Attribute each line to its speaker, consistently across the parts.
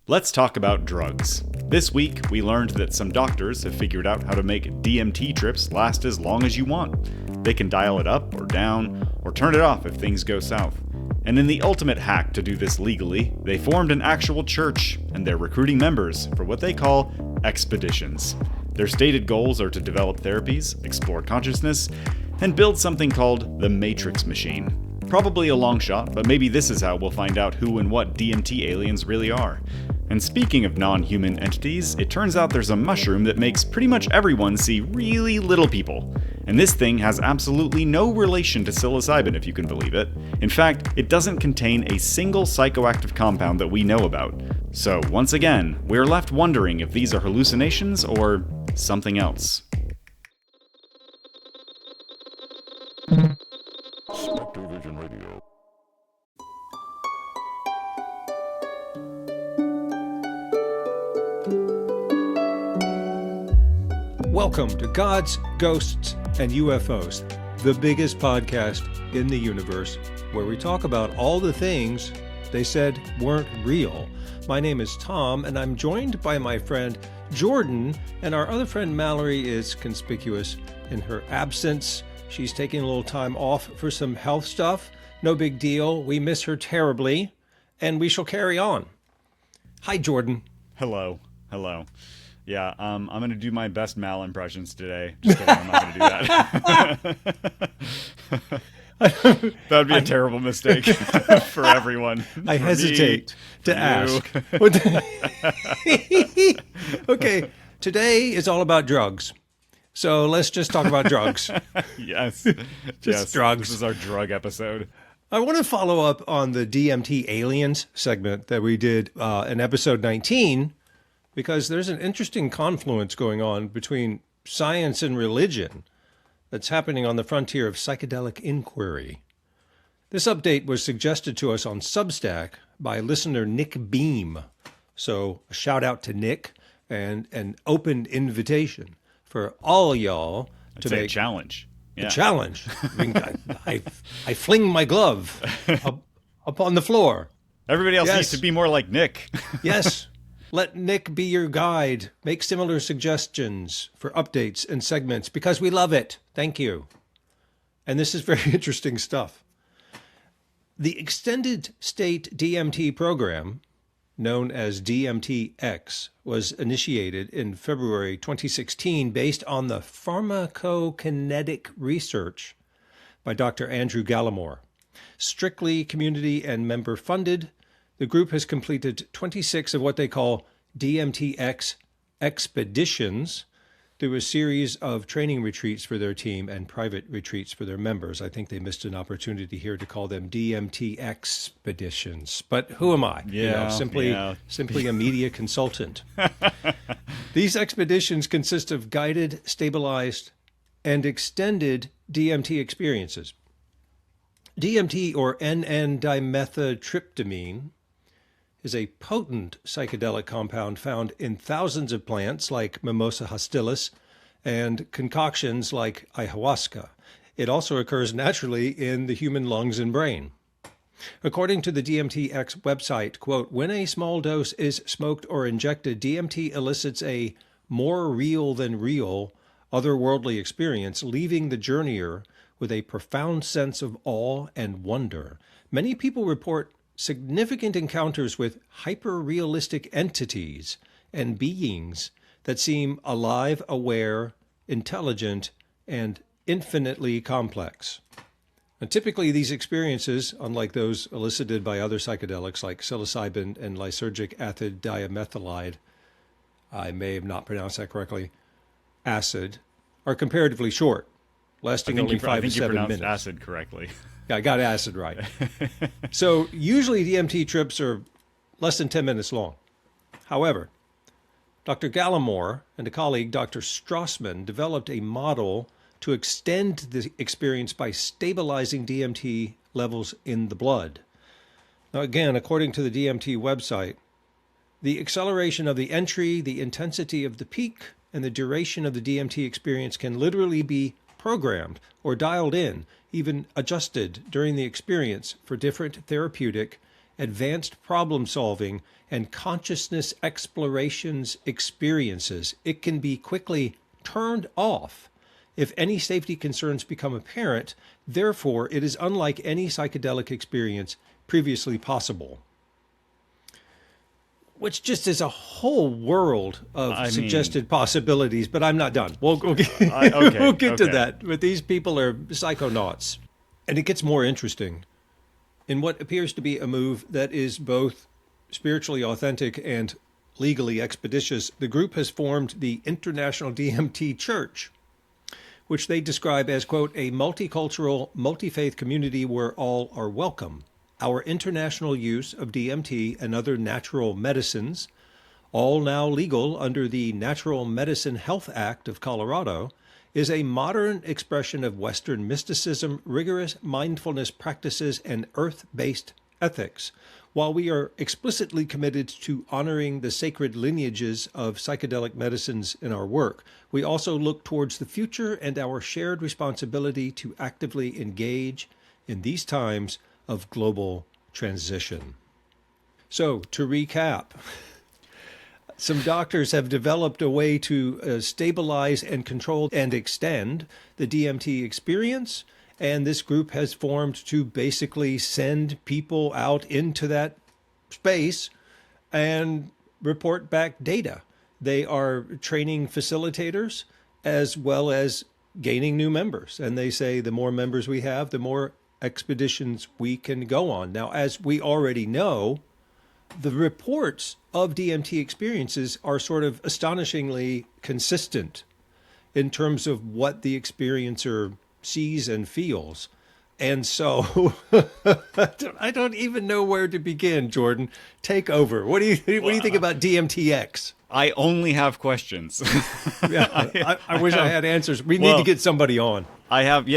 Speaker 1: Let's talk about drugs. This week, we learned that some doctors have figured out how to make DMT trips last as long as you want. They can dial it up or down, or turn it off if things go south. And in the ultimate hack to do this legally, they formed an actual church, and they're recruiting members for what they call expeditions. Their stated goals are to develop therapies, explore consciousness, and build something called the Matrix Machine. Probably a long shot, but maybe this is how we'll find out who and what DMT aliens really are. And speaking of non-human entities, it turns out there's a mushroom that makes pretty much everyone see really little people. And this thing has absolutely no relation to psilocybin, if you can believe it. In fact, it doesn't contain a single psychoactive compound that we know about. So, once again, we're left wondering if these are hallucinations or something else.
Speaker 2: Spectrovision Radio.
Speaker 3: Welcome to Gods, Ghosts, and UFOs, the biggest podcast in the universe, where we talk about all the things they said weren't real. My name is Tom, and I'm joined by my friend Jordan, and our other friend Mallory is conspicuous in her absence. She's taking a little time off for some health stuff. No big deal. We miss her terribly, and we shall carry on. Hi, Jordan.
Speaker 1: Hello. Yeah, I'm going to do my best Mal impressions today. Just kidding, I'm not going to do that. That would be a terrible mistake for everyone.
Speaker 3: I hesitate to ask. Okay, today is all about drugs. So let's just talk about drugs.
Speaker 1: Yes.
Speaker 3: Drugs.
Speaker 1: This is our drug episode.
Speaker 3: I want to follow up on the DMT aliens segment that we did in episode 19, because there's an interesting confluence going on between science and religion that's happening on the frontier of psychedelic inquiry. This update was suggested to us on Substack by listener Nick Beam. So a shout out to Nick and an open invitation for all y'all to make
Speaker 1: a challenge. Yeah.
Speaker 3: A challenge. I mean, I fling my glove up on the floor.
Speaker 1: Everybody else needs to be more like Nick.
Speaker 3: Yes. Let Nick be your guide. Make similar suggestions for updates and segments because we love it. Thank you. And this is very interesting stuff. The Extended State DMT program, known as DMT-X, was initiated in February 2016 based on the pharmacokinetic research by Dr. Andrew Gallimore. Strictly community and member funded, the group has completed 26 of what they call DMT-X expeditions through a series of training retreats for their team and private retreats for their members. I think they missed an opportunity here to call them DMT expeditions. But who am I? Simply a media consultant. These expeditions consist of guided, stabilized, and extended DMT experiences. DMT, or N,N-dimethyltryptamine, is a potent psychedelic compound found in thousands of plants like Mimosa hostilis and concoctions like ayahuasca. It also occurs naturally in the human lungs and brain. According to the DMT-X website, quote, when a small dose is smoked or injected, DMT elicits a more real than real otherworldly experience, leaving the journeyer with a profound sense of awe and wonder. Many people report significant encounters with hyper-realistic entities and beings that seem alive, aware, intelligent, and infinitely complex. And typically, these experiences, unlike those elicited by other psychedelics like psilocybin and lysergic acid diamethylide, I may have not pronounced that correctly, acid, are comparatively short, lasting only 5 to 7 minutes.
Speaker 1: I think you pronounced acid correctly.
Speaker 3: Yeah, I got acid right. So usually DMT trips are less than 10 minutes long. However, Dr. Gallimore and a colleague, Dr. Strassman, developed a model to extend the experience by stabilizing DMT levels in the blood. Now, again, according to the DMT website, the acceleration of the entry, the intensity of the peak, and the duration of the DMT experience can literally be programmed or dialed in, even adjusted during the experience for different therapeutic advanced problem solving, and consciousness explorations experiences. It can be quickly turned off if any safety concerns become apparent. Therefore, it is unlike any psychedelic experience previously possible. Which just is a whole world of suggested possibilities, but I'm not done. We'll get, we'll get to that. But these people are psychonauts. And it gets more interesting. In what appears to be a move that is both spiritually authentic and legally expeditious, the group has formed the International DMT Church, which they describe as, quote, a multicultural, multi-faith community where all are welcome. Our international use of DMT and other natural medicines, all now legal under the Natural Medicine Health Act of Colorado, is a modern expression of Western mysticism, rigorous mindfulness practices, and earth-based ethics. While we are explicitly committed to honoring the sacred lineages of psychedelic medicines in our work, we also look towards the future and our shared responsibility to actively engage in these times of global transition. So, to recap, some doctors have developed a way to stabilize and control and extend the DMT experience, and this group has formed to basically send people out into that space and report back data. They are training facilitators as well as gaining new members, and they say the more members we have, the more expeditions we can go on. Now, as we already know, the reports of DMT experiences are sort of astonishingly consistent in terms of what the experiencer sees and feels. And so I don't even know where to begin, Jordan. Take over. What do you think about DMTX?
Speaker 1: I only have questions.
Speaker 3: Yeah, I wish I had answers. We need to get somebody on.
Speaker 1: I have.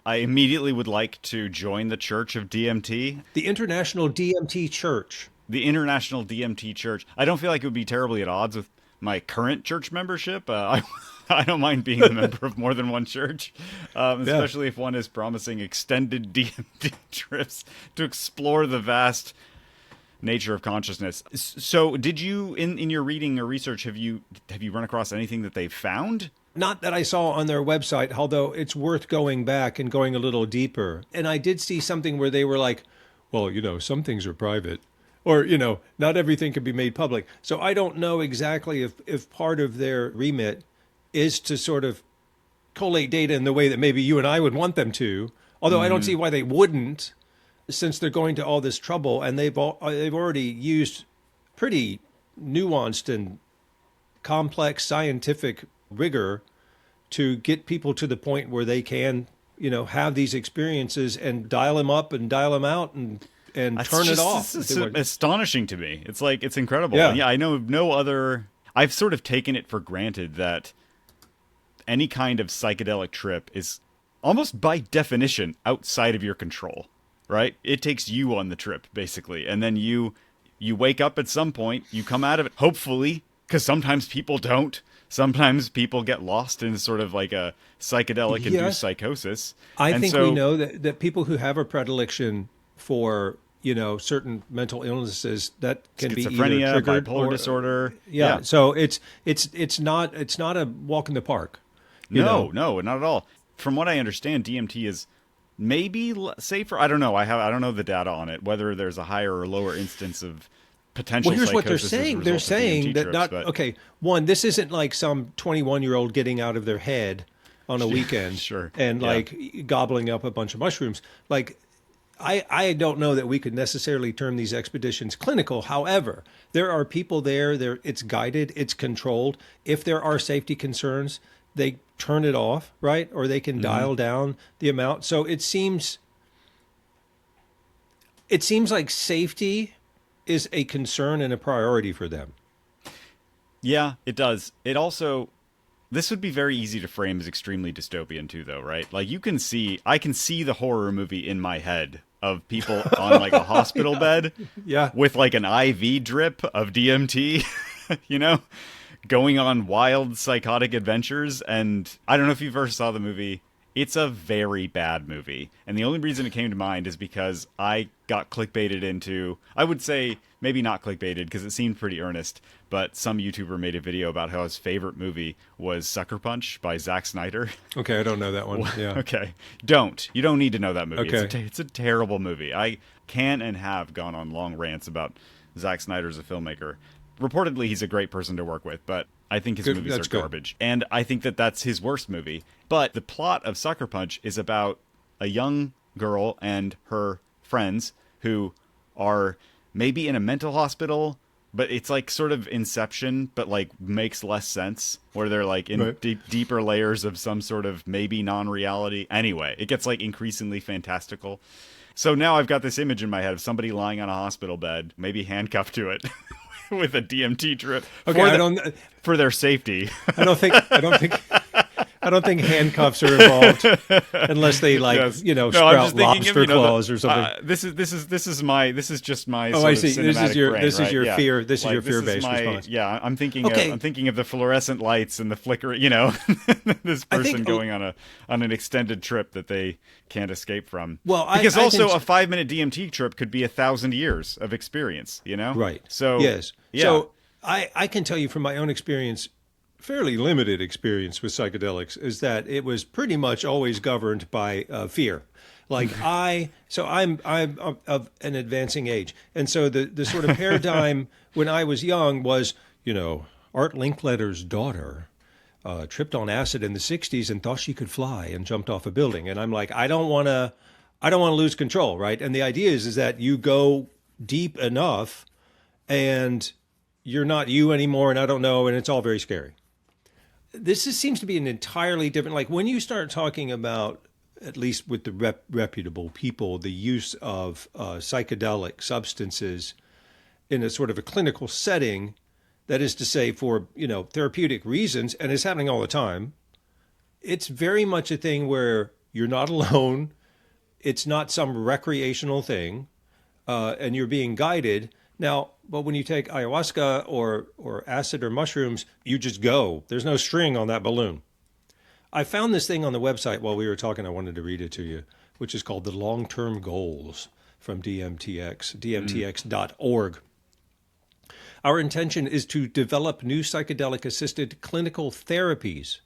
Speaker 1: I immediately would like to join the Church of DMT.
Speaker 3: The International DMT Church.
Speaker 1: The International DMT Church. I don't feel like it would be terribly at odds with my current church membership. I don't mind being a member of more than one church, especially if one is promising extended DMT trips to explore the vast nature of consciousness. So did you, in your reading or research, have you run across anything that they've found?
Speaker 3: Not that I saw on their website, although it's worth going back and going a little deeper. And I did see something where they were like, well, some things are private, or, not everything can be made public. So I don't know exactly if part of their remit is to sort of collate data in the way that maybe you and I would want them to, although I don't see why they wouldn't, since they're going to all this trouble, and they've already used pretty nuanced and complex scientific rigor to get people to the point where they can, have these experiences and dial them up and dial them out and turn it off.
Speaker 1: It's astonishing to me. It's like, it's incredible. Yeah, I know no other. I've sort of taken it for granted that any kind of psychedelic trip is almost by definition outside of your control, right? It takes you on the trip, basically. And then you wake up at some point, you come out of it, hopefully, because sometimes people don't. Sometimes people get lost in sort of like a psychedelic-induced psychosis.
Speaker 3: I think we know that people who have a predilection for, certain mental illnesses that can be
Speaker 1: schizophrenia,
Speaker 3: either triggered
Speaker 1: bipolar disorder.
Speaker 3: Yeah. So it's not a walk in the park.
Speaker 1: No, not at all. From what I understand, DMT is maybe safer. I don't know. I don't know the data on it, whether there's a higher or lower instance of potential
Speaker 3: here's what they're
Speaker 1: psychosis
Speaker 3: saying.
Speaker 1: as a
Speaker 3: They're
Speaker 1: result of
Speaker 3: saying
Speaker 1: DMT
Speaker 3: that
Speaker 1: trips,
Speaker 3: okay, one, this isn't like some 21-year-old getting out of their head on a weekend and like gobbling up a bunch of mushrooms. Like, I don't know that we could necessarily term these expeditions clinical. However, there are people there. It's guided, it's controlled. If there are safety concerns, they turn it off, right? Or they can dial down the amount. So it seems like safety is a concern and a priority for them.
Speaker 1: Yeah, it does. It also, this would be very easy to frame as extremely dystopian too, though, right? Like I can see the horror movie in my head of people on like a hospital bed with like an IV drip of DMT, going on wild psychotic adventures. And I don't know if you ever saw the movie It's a very bad movie. And the only reason it came to mind is because I got clickbaited into, I would say maybe not clickbaited because it seemed pretty earnest, but some YouTuber made a video about how his favorite movie was Sucker Punch by Zack Snyder.
Speaker 3: Okay, I don't know that one. Yeah.
Speaker 1: Okay. You don't need to know that movie.
Speaker 3: Okay.
Speaker 1: It's a terrible movie. I can and have gone on long rants about Zack Snyder as a filmmaker. Reportedly, he's a great person to work with, but I think his movies are garbage. And I think that that's his worst movie. But the plot of Sucker Punch is about a young girl and her friends who are maybe in a mental hospital, but it's like sort of Inception, but like makes less sense, where they're like in deeper layers of some sort of maybe non-reality. Anyway, it gets like increasingly fantastical. So now I've got this image in my head of somebody lying on a hospital bed, maybe handcuffed to it. With a DMT drip for their safety.
Speaker 3: I don't think handcuffs are involved unless they sprout lobster claws or something.
Speaker 1: This is just my.
Speaker 3: Oh, I see. This is your
Speaker 1: fear.
Speaker 3: This is your fear-based response.
Speaker 1: Yeah, I'm thinking of the fluorescent lights and the flicker. This person going on an extended trip that they can't escape from.
Speaker 3: Well,
Speaker 1: because a 5-minute DMT trip could be 1,000 years of experience.
Speaker 3: Right.
Speaker 1: So
Speaker 3: yes.
Speaker 1: Yeah.
Speaker 3: So I can tell you from my own experience, fairly limited experience with psychedelics, is that it was pretty much always governed by fear. Like I'm of an advancing age, and so the sort of paradigm when I was young was, Art Linkletter's daughter tripped on acid in the '60s and thought she could fly and jumped off a building, and I'm like, I don't want to lose control, right? And the idea is that you go deep enough, and you're not you anymore, and I don't know, and it's all very scary. This seems to be an entirely different, like when you start talking about, at least with the reputable people, the use of psychedelic substances in a sort of a clinical setting, that is to say for, therapeutic reasons, and it's happening all the time, it's very much a thing where you're not alone, it's not some recreational thing, and you're being guided. Now, but when you take ayahuasca or acid or mushrooms, you just go. There's no string on that balloon. I found this thing on the website while we were talking. I wanted to read it to you, which is called The Long-Term Goals from DMTX, dmtx.org. Our intention is to develop new psychedelic-assisted clinical therapies,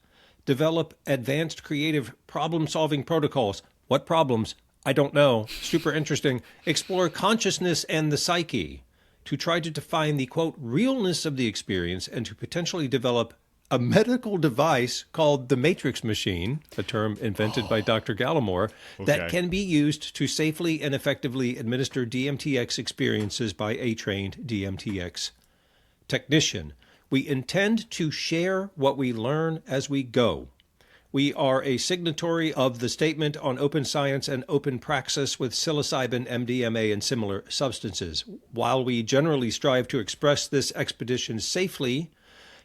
Speaker 3: develop advanced creative problem-solving protocols. What problems? I don't know. Super interesting. Explore consciousness and the psyche, to try to define the, quote, realness of the experience, and to potentially develop a medical device called the Matrix Machine, a term invented by Dr. Gallimore, that can be used to safely and effectively administer DMTX experiences by a trained DMTX technician. We intend to share what we learn as we go. We are a signatory of the Statement on Open Science and Open Praxis with psilocybin, MDMA, and similar substances. While we generally strive to express this expedition safely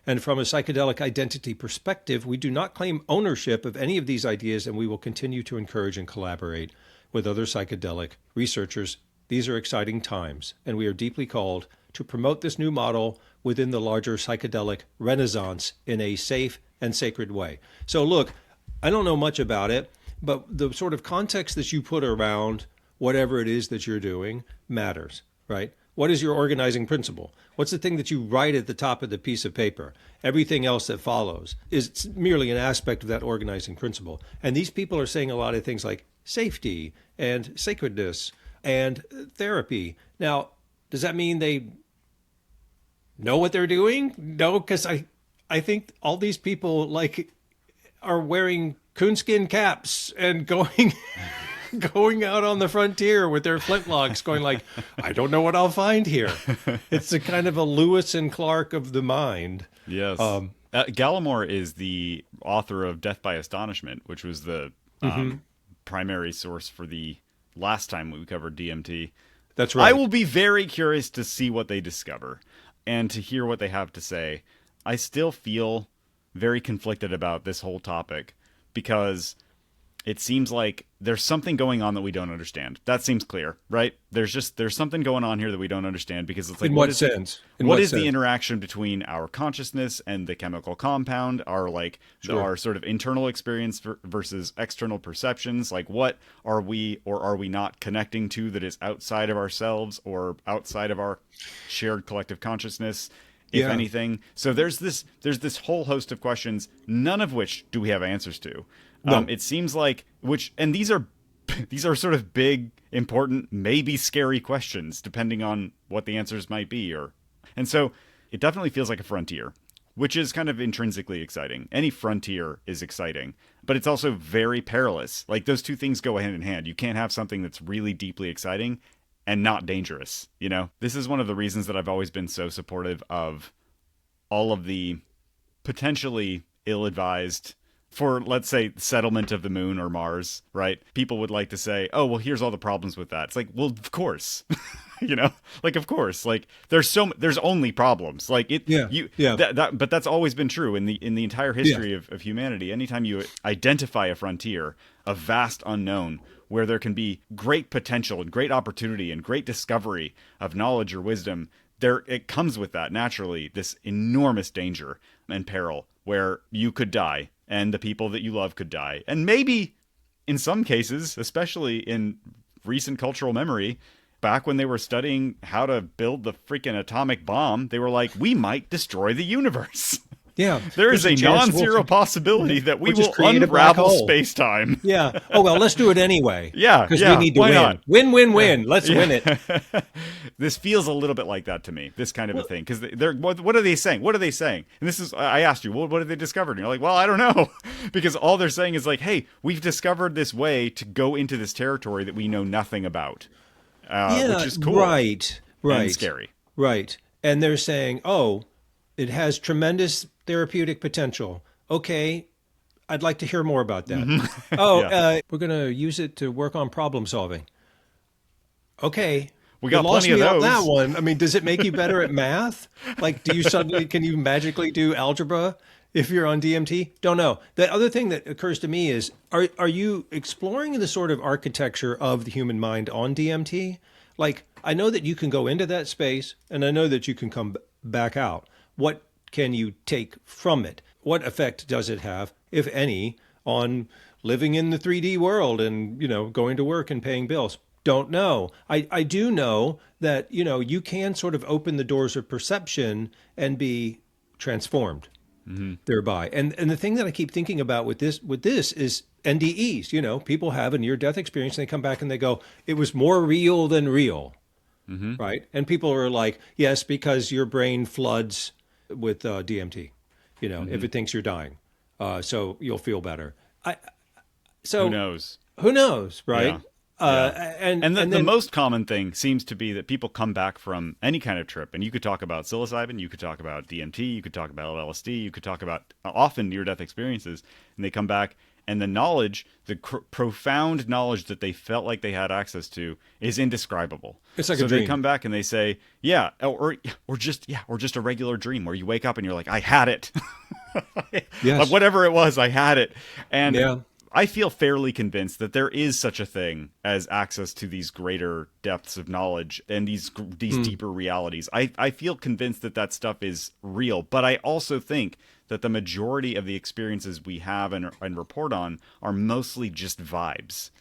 Speaker 3: and from a psychedelic identity perspective, we do not claim ownership of any of these ideas, and we will continue to encourage and collaborate with other psychedelic researchers. These are exciting times, and we are deeply called to promote this new model within the larger psychedelic renaissance in a safe and sacred way. So look, I don't know much about it, but the sort of context that you put around whatever it is that you're doing matters, right? What is your organizing principle? What's the thing that you write at the top of the piece of paper? Everything else that follows is merely an aspect of that organizing principle. And these people are saying a lot of things like safety and sacredness and therapy. Now, does that mean they know what they're doing? No, because I think all these people are wearing coonskin caps and going out on the frontier with their flintlocks, going like, I don't know what I'll find here. It's a kind of a Lewis and Clark of the mind.
Speaker 1: Yes. Gallimore is the author of Death by Astonishment, which was the primary source for the last time we covered DMT.
Speaker 3: That's right.
Speaker 1: I will be very curious to see what they discover and to hear what they have to say. I still feel very conflicted about this whole topic because it seems like there's something going on that we don't understand. That seems clear, right? There's something going on here that we don't understand, because it's like,
Speaker 3: In what sense?
Speaker 1: What is the interaction between our consciousness and the chemical compound, our our sort of internal experience versus external perceptions? Like, what are we or are we not connecting to that is outside of ourselves or outside of our shared collective consciousness, if anything? So there's this whole host of questions, none of which do we have answers to.
Speaker 3: No.
Speaker 1: It seems like, and these are sort of big, important, maybe scary questions, depending on what the answers might be. And so it definitely feels like a frontier, which is kind of intrinsically exciting. Any frontier is exciting, but it's also very perilous. Like, those two things go hand in hand. You can't have something that's really deeply exciting and not dangerous. This is one of the reasons that I've always been so supportive of all of the potentially ill-advised, for, let's say, settlement of the moon or Mars, right? People would like to say, oh, well, here's all the problems with that. It's like, well, of course, of course, there's only problems. Like, but that's always been true in the entire history of humanity. Anytime you identify a frontier, a vast unknown, where there can be great potential and great opportunity and great discovery of knowledge or wisdom, it comes with that naturally this enormous danger and peril, where you could die and the people that you love could die. And maybe in some cases, especially in recent cultural memory, back when they were studying how to build the freaking atomic bomb, they were like, we might destroy the universe.
Speaker 3: Yeah.
Speaker 1: There is a non-zero possibility that we will unravel space-time.
Speaker 3: Yeah. Oh, well, let's do it anyway.
Speaker 1: Yeah.
Speaker 3: Because we need to win.
Speaker 1: Not?
Speaker 3: Win, win, win. Let's win it.
Speaker 1: This feels a little bit like that to me, this kind of a thing. Because what are they saying? What are they saying? And this is, I asked you, well, what have they discovered? And you're like, well, I don't know. Because all they're saying is like, hey, we've discovered this way to go into this territory that we know nothing about. Which is cool.
Speaker 3: Right.
Speaker 1: And scary.
Speaker 3: Right. And they're saying, oh, it has tremendous therapeutic potential. Okay, I'd like to hear more about that. Mm-hmm. We're going to use it to work on problem solving. Okay.
Speaker 1: We got plenty of those.
Speaker 3: On that one. I mean, does it make you better at math? Like, can you magically do algebra if you're on DMT? Don't know. The other thing that occurs to me is, are you exploring the sort of architecture of the human mind on DMT? Like, I know that you can go into that space, and I know that you can come back out. What can you take from it? What effect does it have, if any, on living in the 3D world and, going to work and paying bills? Don't know. I do know that, you can sort of open the doors of perception and be transformed thereby. And the thing that I keep thinking about with this is NDEs. People have a near-death experience and they come back and they go, it was more real than real, right? And people are like, yes, because your brain floods with DMT, if it thinks you're dying, so you'll feel better. Who
Speaker 1: knows?
Speaker 3: Who knows, right?
Speaker 1: Yeah. And the most common thing seems to be that people come back from any kind of trip, and you could talk about psilocybin, you could talk about DMT, you could talk about LSD, you could talk about often near-death experiences, and they come back, and the knowledge, the profound knowledge that they felt like they had access to, is indescribable.
Speaker 3: It's like a dream.
Speaker 1: They come back and they say, or just a regular dream where you wake up and you're like, I had it.
Speaker 3: Yes.
Speaker 1: Whatever it was, I had it. And I feel fairly convinced that there is such a thing as access to these greater depths of knowledge and these deeper realities. I feel convinced that stuff is real, but I also think that the majority of the experiences we have and report on are mostly just vibes.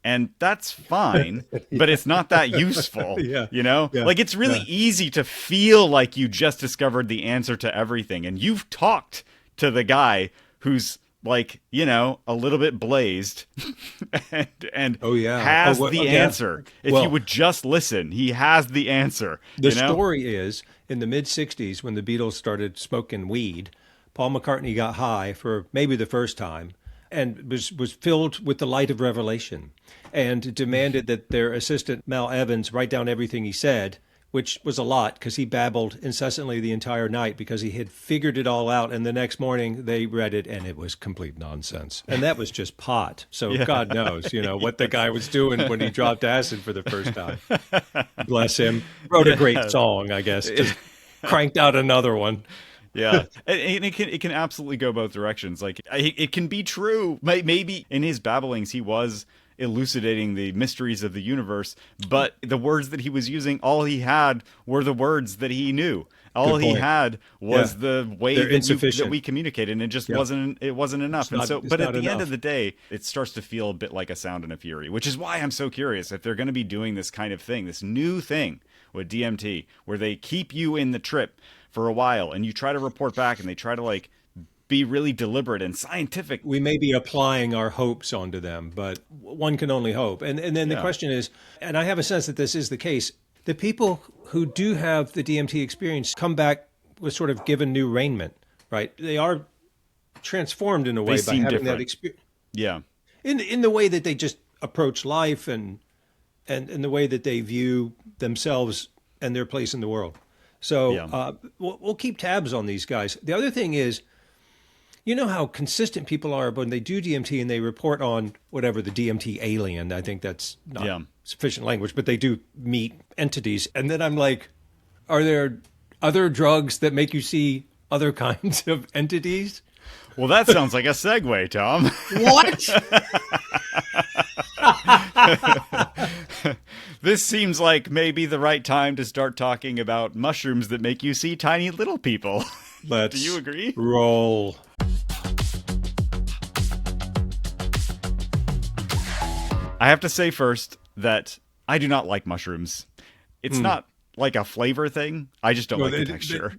Speaker 1: And that's fine, but it's not that useful, Like, it's really easy to feel like you just discovered the answer to everything. And you've talked to the guy who's like, a little bit blazed and has the answer. If you would just listen, he has the answer.
Speaker 3: The story is, in the mid-'60s, when the Beatles started smoking weed, Paul McCartney got high for maybe the first time and was filled with the light of revelation and demanded that their assistant, Mal Evans, write down everything he said, which was a lot because he babbled incessantly the entire night because he had figured it all out. And the next morning they read it and it was complete nonsense. And that was just pot. So God knows, what the guy was doing when he dropped acid for the first time. Bless him. Wrote a great song, I guess. Just cranked out another one.
Speaker 1: Yeah, and it can absolutely go both directions. Like it can be true. Maybe in his babblings he was elucidating the mysteries of the universe, but the words that he was using, all he had were the words that he knew. All
Speaker 3: Good
Speaker 1: he
Speaker 3: point.
Speaker 1: had was
Speaker 3: Yeah.
Speaker 1: the way
Speaker 3: They're
Speaker 1: that
Speaker 3: insufficient.
Speaker 1: we communicated, and it just
Speaker 3: Yeah.
Speaker 1: wasn't enough.
Speaker 3: It's not, it's
Speaker 1: But at
Speaker 3: not
Speaker 1: the end
Speaker 3: enough.
Speaker 1: of the day, it starts to feel a bit like a Sound and a Fury, which is why I'm so curious if they're going to be doing this kind of thing, this new thing with DMT, where they keep you in the trip for a while, and you try to report back, and they try to like be really deliberate and scientific.
Speaker 3: We may be applying our hopes onto them, but one can only hope. And then the
Speaker 1: Yeah.
Speaker 3: question is, and I have a sense that this is the case, the people who do have the DMT experience come back with sort of given new raiment, right? They are transformed in a way by
Speaker 1: seem
Speaker 3: having that
Speaker 1: different.
Speaker 3: experience.
Speaker 1: Yeah.
Speaker 3: In the way that they just approach life and in the way that they view themselves and their place in the world. So
Speaker 1: Yeah.
Speaker 3: we'll keep tabs on these guys. The other thing is, you know how consistent people are when they do DMT and they report on whatever the DMT alien. I think that's not
Speaker 1: Yeah.
Speaker 3: sufficient language, but they do meet entities. And then I'm like, are there other drugs that make you see other kinds of entities?
Speaker 1: Well, that sounds like a segue, Tom.
Speaker 3: What?
Speaker 1: This seems like maybe the right time to start talking about mushrooms that make you see tiny little people.
Speaker 3: Let's
Speaker 1: Do you agree?
Speaker 3: roll.
Speaker 1: I have to say first that I do not like mushrooms. It's not like a flavor thing. I just don't
Speaker 3: No,
Speaker 1: like the
Speaker 3: they-
Speaker 1: texture.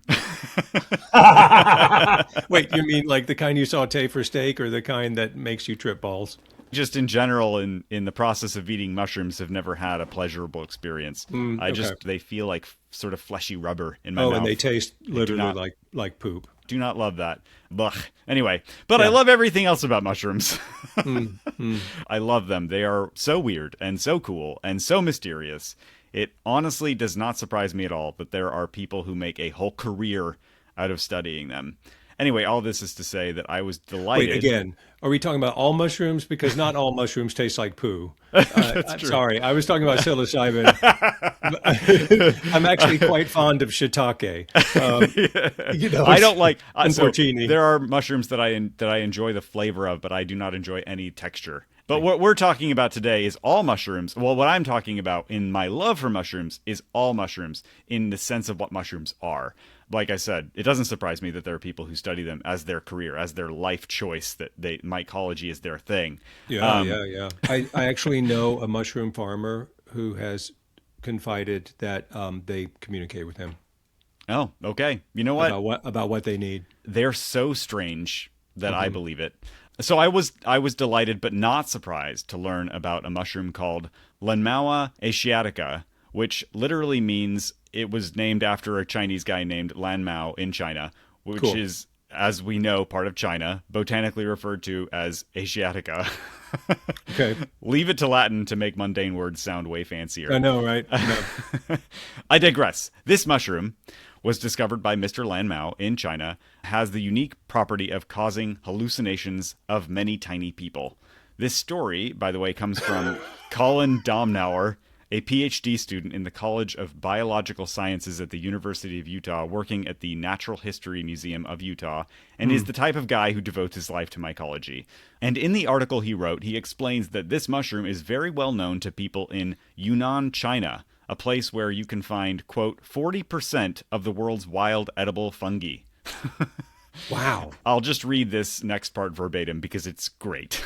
Speaker 3: Wait, you mean like the kind you saute for steak or the kind that makes you trip balls?
Speaker 1: Just in general, in the process of eating mushrooms, have never had a pleasurable experience.
Speaker 3: Okay.
Speaker 1: They feel like sort of fleshy rubber in my
Speaker 3: Oh,
Speaker 1: mouth.
Speaker 3: and they taste literally
Speaker 1: not-
Speaker 3: like poop.
Speaker 1: Do not love that. Blech. Anyway, but I love everything else about mushrooms. I love them. They are so weird and so cool and so mysterious. It honestly does not surprise me at all that there are people who make a whole career out of studying them. Anyway, all this is to say that I was delighted.
Speaker 3: Wait, again, are we talking about all mushrooms? Because not all mushrooms taste like poo. I'm
Speaker 1: true.
Speaker 3: sorry, I was talking about psilocybin. I'm actually quite fond of shiitake.
Speaker 1: I don't like
Speaker 3: and
Speaker 1: so
Speaker 3: porcini.
Speaker 1: there are mushrooms that I enjoy the flavor of, but I do not enjoy any texture. But what we're talking about today is all mushrooms. Well, what I'm talking about in my love for mushrooms is all mushrooms in the sense of what mushrooms are. Like I said, it doesn't surprise me that there are people who study them as their career, as their life choice, that mycology is their thing.
Speaker 3: Yeah. I actually know a mushroom farmer who has confided that they communicate with him
Speaker 1: Oh, okay. You know what?
Speaker 3: about what they need.
Speaker 1: They're so strange that I believe it. So I was delighted but not surprised to learn about a mushroom called Lanmaoa asiatica, which literally means it was named after a Chinese guy named Lan Mao in China, which
Speaker 3: Cool.
Speaker 1: is, as we know, part of China, botanically referred to as Asiatica.
Speaker 3: Okay,
Speaker 1: Leave it to Latin to make mundane words sound way fancier.
Speaker 3: I know, right? I know.
Speaker 1: I digress. This mushroom was discovered by Mr. Lan Mao in China, has the unique property of causing hallucinations of many tiny people. This story, by the way, comes from Colin Domnauer, a PhD student in the College of Biological Sciences at the University of Utah, working at the Natural History Museum of Utah, and is the type of guy who devotes his life to mycology. And in the article he wrote, he explains that this mushroom is very well known to people in Yunnan, China, a place where you can find, quote, 40% of the world's wild edible fungi.
Speaker 3: Wow.
Speaker 1: I'll just read this next part verbatim because it's great.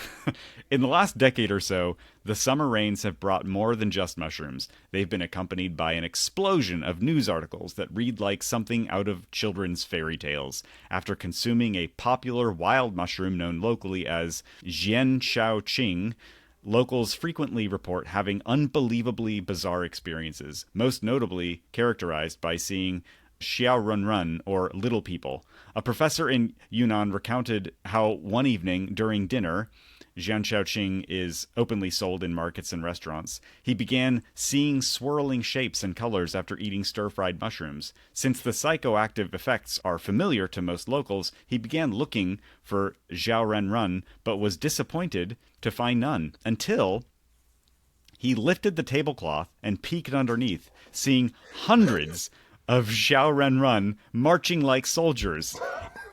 Speaker 1: In the last decade or so, the summer rains have brought more than just mushrooms. They've been accompanied by an explosion of news articles that read like something out of children's fairy tales. After consuming a popular wild mushroom known locally as Jian Shao Qing, locals frequently report having unbelievably bizarre experiences, most notably characterized by seeing Xiao Run Run, or little people. A professor in Yunnan recounted how one evening during dinner, Jian Shaoqing is openly sold in markets and restaurants, he began seeing swirling shapes and colors after eating stir-fried mushrooms. Since the psychoactive effects are familiar to most locals, he began looking for Xiao Ren Run, but was disappointed to find none, until he lifted the tablecloth and peeked underneath, seeing hundreds of Xiaorenrun marching like soldiers.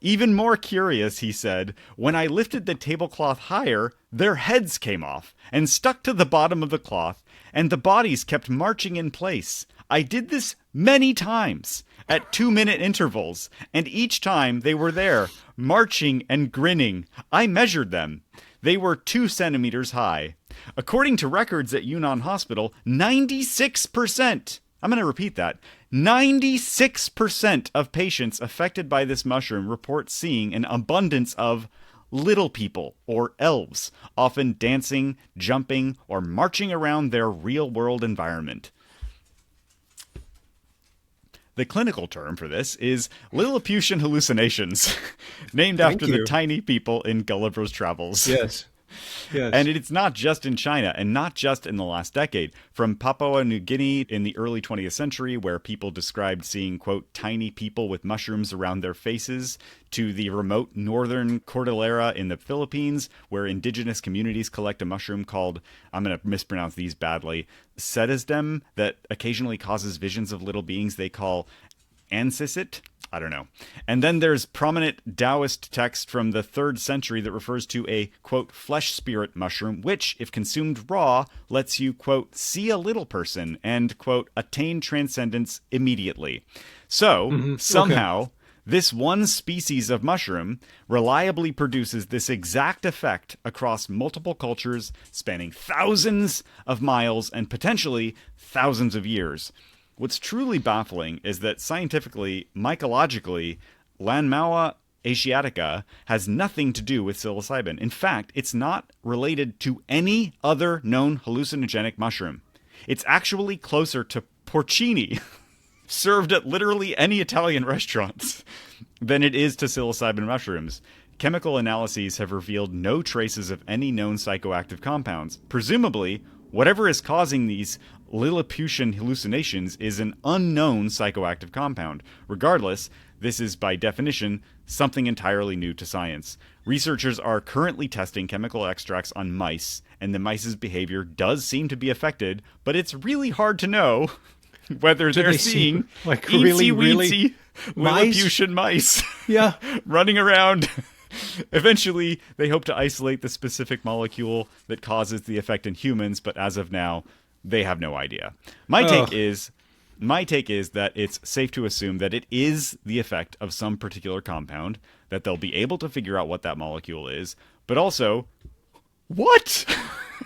Speaker 1: Even more curious, he said, when I lifted the tablecloth higher, their heads came off and stuck to the bottom of the cloth, and the bodies kept marching in place. I did this many times at 2-minute intervals, and each time they were there, marching and grinning. I measured them. They were 2 centimeters high. According to records at Yunnan Hospital, 96%, I'm going to repeat that, 96% of patients affected by this mushroom report seeing an abundance of little people, or elves, often dancing, jumping, or marching around their real-world environment. The clinical term for this is Lilliputian hallucinations, named after the tiny people in Gulliver's Travels.
Speaker 3: Yes. Yes.
Speaker 1: And it's not just in China, and not just in the last decade. From Papua New Guinea in the early 20th century, where people described seeing, quote, tiny people with mushrooms around their faces, to the remote northern Cordillera in the Philippines, where indigenous communities collect a mushroom called, I'm going to mispronounce these badly, sedasdem, that occasionally causes visions of little beings they call ancicit. I don't know. And then there's prominent Taoist text from the 3rd century that refers to a, quote, flesh spirit mushroom, which, if consumed raw, lets you, quote, see a little person and, quote, attain transcendence immediately. So, somehow, this one species of mushroom reliably produces this exact effect across multiple cultures, spanning thousands of miles and potentially thousands of years. What's truly baffling is that scientifically, mycologically, Lanmaua asiatica has nothing to do with psilocybin. In fact, it's not related to any other known hallucinogenic mushroom. It's actually closer to porcini, served at literally any Italian restaurants, than it is to psilocybin mushrooms. Chemical analyses have revealed no traces of any known psychoactive compounds. Presumably, whatever is causing these Lilliputian hallucinations is an unknown psychoactive compound. Regardless, this is by definition something entirely new to science. Researchers are currently testing chemical extracts on mice, and the mice's behavior does seem to be affected, but it's really hard to know whether they're seeing
Speaker 3: like really
Speaker 1: Lilliputian mice
Speaker 3: yeah.
Speaker 1: running around. Eventually, they hope to isolate the specific molecule that causes the effect in humans, but as of now, they have no idea. My take is that it's safe to assume that it is the effect of some particular compound, that they'll be able to figure out what that molecule is, but also, what?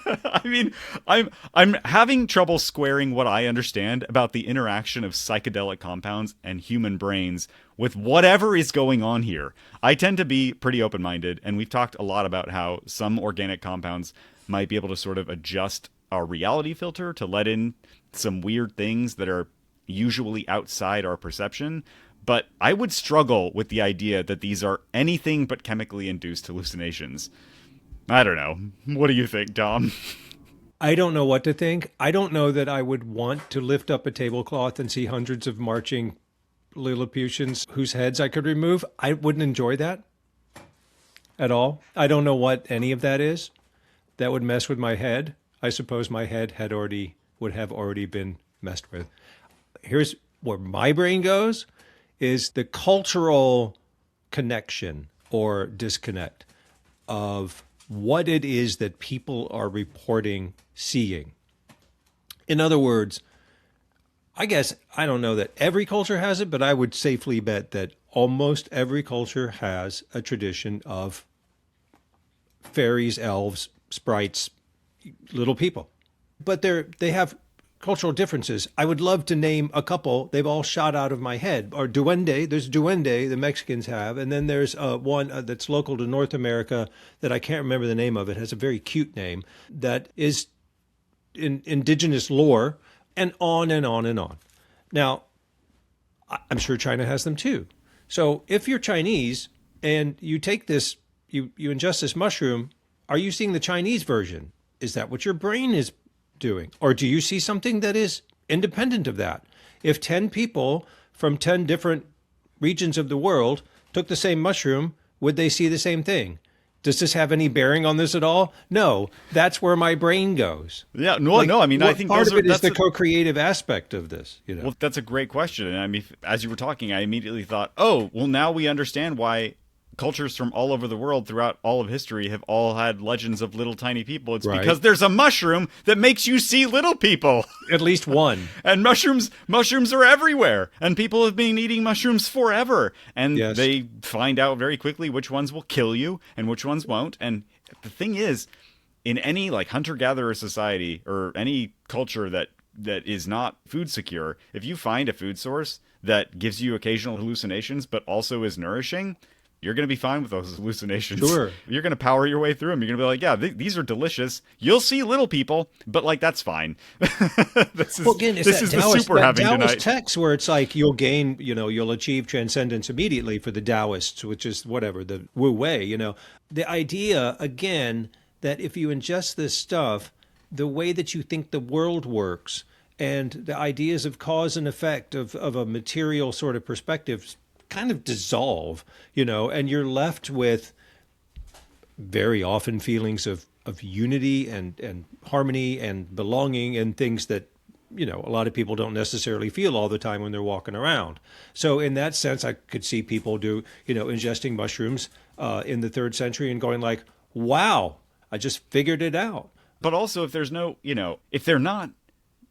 Speaker 1: I mean, I'm having trouble squaring what I understand about the interaction of psychedelic compounds and human brains with whatever is going on here. I tend to be pretty open-minded, and we've talked a lot about how some organic compounds might be able to sort of adjust our reality filter to let in some weird things that are usually outside our perception. But I would struggle with the idea that these are anything but chemically induced hallucinations. I don't know. What do you think, Dom?
Speaker 3: I don't know what to think. I don't know that I would want to lift up a tablecloth and see hundreds of marching Lilliputians whose heads I could remove. I wouldn't enjoy that at all. I don't know what any of that is. That would mess with my head. I suppose my head would have already been messed with. Here's where my brain goes, is the cultural connection or disconnect of what it is that people are reporting seeing. In other words, I guess I don't know that every culture has it, but I would safely bet that almost every culture has a tradition of fairies, elves, sprites, little people. But they have cultural differences. I would love to name a couple. They've all shot out of my head. Or duende. There's duende, the Mexicans have. And then there's one that's local to North America that I can't remember the name of. It has a very cute name that is in indigenous lore, and on and on and on. Now, I'm sure China has them too. So if you're Chinese and you take this, you ingest this mushroom, are you seeing the Chinese version? Is that what your brain is doing? Or do you see something that is independent of that? If 10 people from 10 different regions of the world took the same mushroom, would they see the same thing? Does this have any bearing on this at all? No, that's where my brain goes.
Speaker 1: Yeah, no. I mean, I think
Speaker 3: part
Speaker 1: those
Speaker 3: of it
Speaker 1: are,
Speaker 3: is the co-creative aspect of this.
Speaker 1: Well, that's a great question. And I mean, as you were talking, I immediately thought, oh, well, now we understand why cultures from all over the world throughout all of history have all had legends of little tiny people. It's because there's a mushroom that makes you see little people.
Speaker 3: At least one.
Speaker 1: And mushrooms are everywhere. And people have been eating mushrooms forever. And they find out very quickly which ones will kill you and which ones won't. And the thing is, in any like hunter-gatherer society or any culture that is not food secure, if you find a food source that gives you occasional hallucinations but also is nourishing, you're going to be fine with those hallucinations.
Speaker 3: Sure.
Speaker 1: You're going to power your way through them. You're going to be like, yeah, these are delicious. You'll see little people, but like, that's fine. This is the super having tonight.
Speaker 3: Taoist text where it's like you'll gain, you'll achieve transcendence immediately for the Taoists, which is whatever, the Wu Wei, The idea, again, that if you ingest this stuff, the way that you think the world works and the ideas of cause and effect of a material sort of perspective kind of dissolve, and you're left with very often feelings of unity and harmony and belonging and things that, a lot of people don't necessarily feel all the time when they're walking around. So in that sense, I could see people ingesting mushrooms in the 3rd century and going like, wow, I just figured it out.
Speaker 1: But also if there's no, if they're not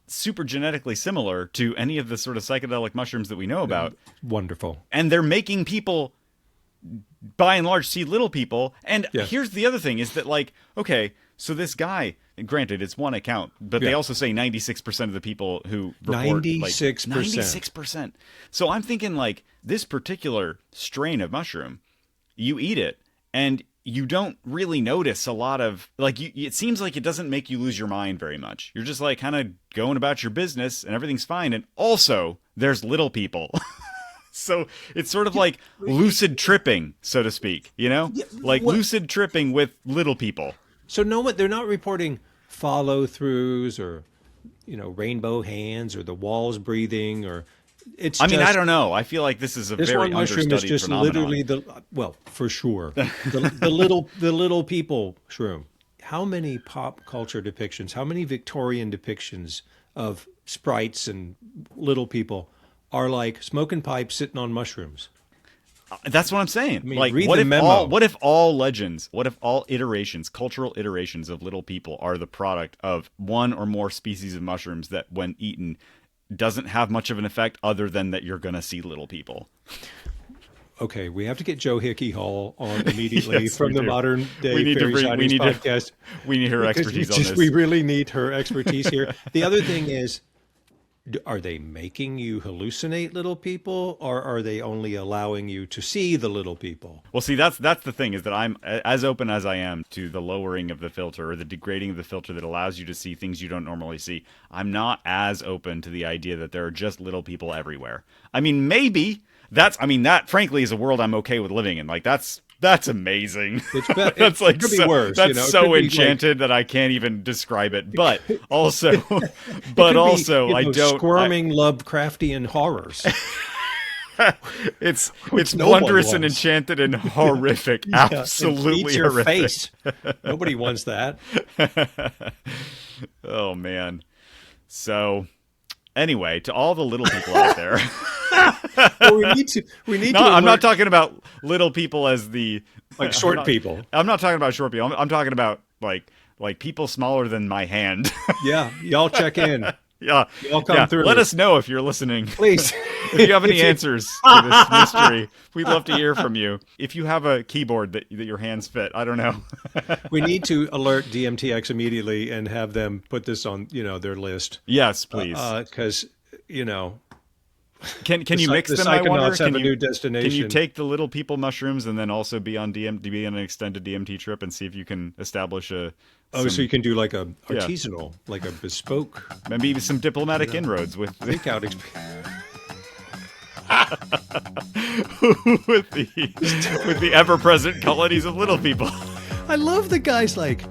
Speaker 1: super genetically similar to any of the sort of psychedelic mushrooms that we know about.
Speaker 3: Wonderful.
Speaker 1: And they're making people, by and large, see little people. And here's the other thing is that, like, okay, so this guy, granted, it's one account, but they also say 96% of the people who report...
Speaker 3: 96%.
Speaker 1: 96%. So I'm thinking, like, this particular strain of mushroom, you eat it, and you don't really notice a lot of, like, it seems like it doesn't make you lose your mind very much. You're just, like, kind of going about your business, and everything's fine. And also, there's little people. So it's sort of like lucid tripping, so to speak, like lucid tripping with little people.
Speaker 3: So they're not reporting follow-throughs or, rainbow hands or the walls breathing or...
Speaker 1: I don't know. I feel like this is a very understudied
Speaker 3: is just
Speaker 1: phenomenon.
Speaker 3: Literally for sure, the little people shroom. How many pop culture depictions? How many Victorian depictions of sprites and little people are like smoking pipes, sitting on mushrooms?
Speaker 1: That's what I'm saying.
Speaker 3: I mean,
Speaker 1: like,
Speaker 3: read
Speaker 1: what
Speaker 3: the
Speaker 1: if
Speaker 3: memo.
Speaker 1: all legends, what if all iterations, cultural iterations of little people are the product of one or more species of mushrooms that, when eaten, doesn't have much of an effect other than that you're going to see little people?
Speaker 3: Okay, we have to get Joe Hickey Hall on immediately
Speaker 1: Yes,
Speaker 3: from the Modern Day Fairy Sightings podcast.
Speaker 1: We need her expertise on this.
Speaker 3: We really need her expertise here. The other thing is, are they making you hallucinate little people, or are they only allowing you to see the little people?
Speaker 1: Well, see, that's the thing, is that I'm as open as I am to the lowering of the filter or the degrading of the filter that allows you to see things you don't normally see. I'm not as open to the idea that there are just little people everywhere. I mean, maybe that frankly is a world I'm okay with living in. Like, that's amazing. That's like,
Speaker 3: it could be worse.
Speaker 1: That's so enchanted that I can't even describe it. But also, I don't
Speaker 3: squirming Lovecraftian horrors.
Speaker 1: It's wondrous and enchanted and horrific. Absolutely
Speaker 3: eats your
Speaker 1: horrific.
Speaker 3: Face. Nobody wants that.
Speaker 1: Oh man. So anyway, to all the little people out there.
Speaker 3: Well, we need to.
Speaker 1: I'm not talking about little people as the
Speaker 3: short people.
Speaker 1: I'm not talking about short people. I'm talking about like people smaller than my hand.
Speaker 3: Yeah, y'all check in.
Speaker 1: Yeah,
Speaker 3: y'all come through.
Speaker 1: Let us know if you're listening,
Speaker 3: please.
Speaker 1: If you have any answers to this mystery, we'd love to hear from you. If you have a keyboard that your hands fit, I don't know.
Speaker 3: We need to alert DMTX immediately and have them put this on their list.
Speaker 1: Yes, please.
Speaker 3: Because
Speaker 1: Can you mix them? I wonder.
Speaker 3: Have a new destination.
Speaker 1: Can you take the little people mushrooms and then also be on an extended DMT trip and see if you can establish a?
Speaker 3: So you can do like a artisanal, like a bespoke,
Speaker 1: maybe some diplomatic inroads with
Speaker 3: freakout
Speaker 1: with the ever-present colonies of little people.
Speaker 3: I love the guys like,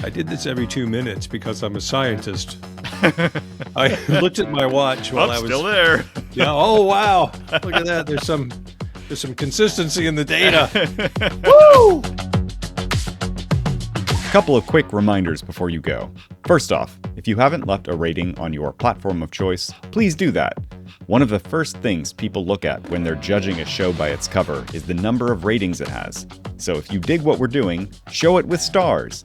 Speaker 3: I did this every 2 minutes because I'm a scientist. I looked at my watch while I was
Speaker 1: still there.
Speaker 3: Yeah. Oh wow! Look at that. There's some consistency in the data. Woo!
Speaker 1: Couple of quick reminders before you go. First off, if you haven't left a rating on your platform of choice, please do that. One of the first things people look at when they're judging a show by its cover is the number of ratings it has. So if you dig what we're doing, show it with stars.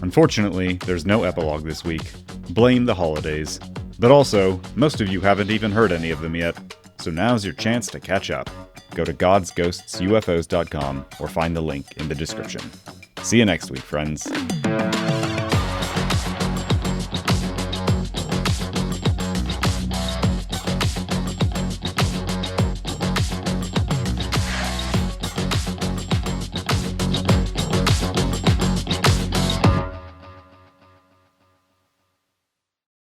Speaker 1: Unfortunately, there's no epilogue this week. Blame the holidays. But also, most of you haven't even heard any of them yet, so now's your chance to catch up. Go to godsghostsufos.com or find the link in the description. See you next week, friends.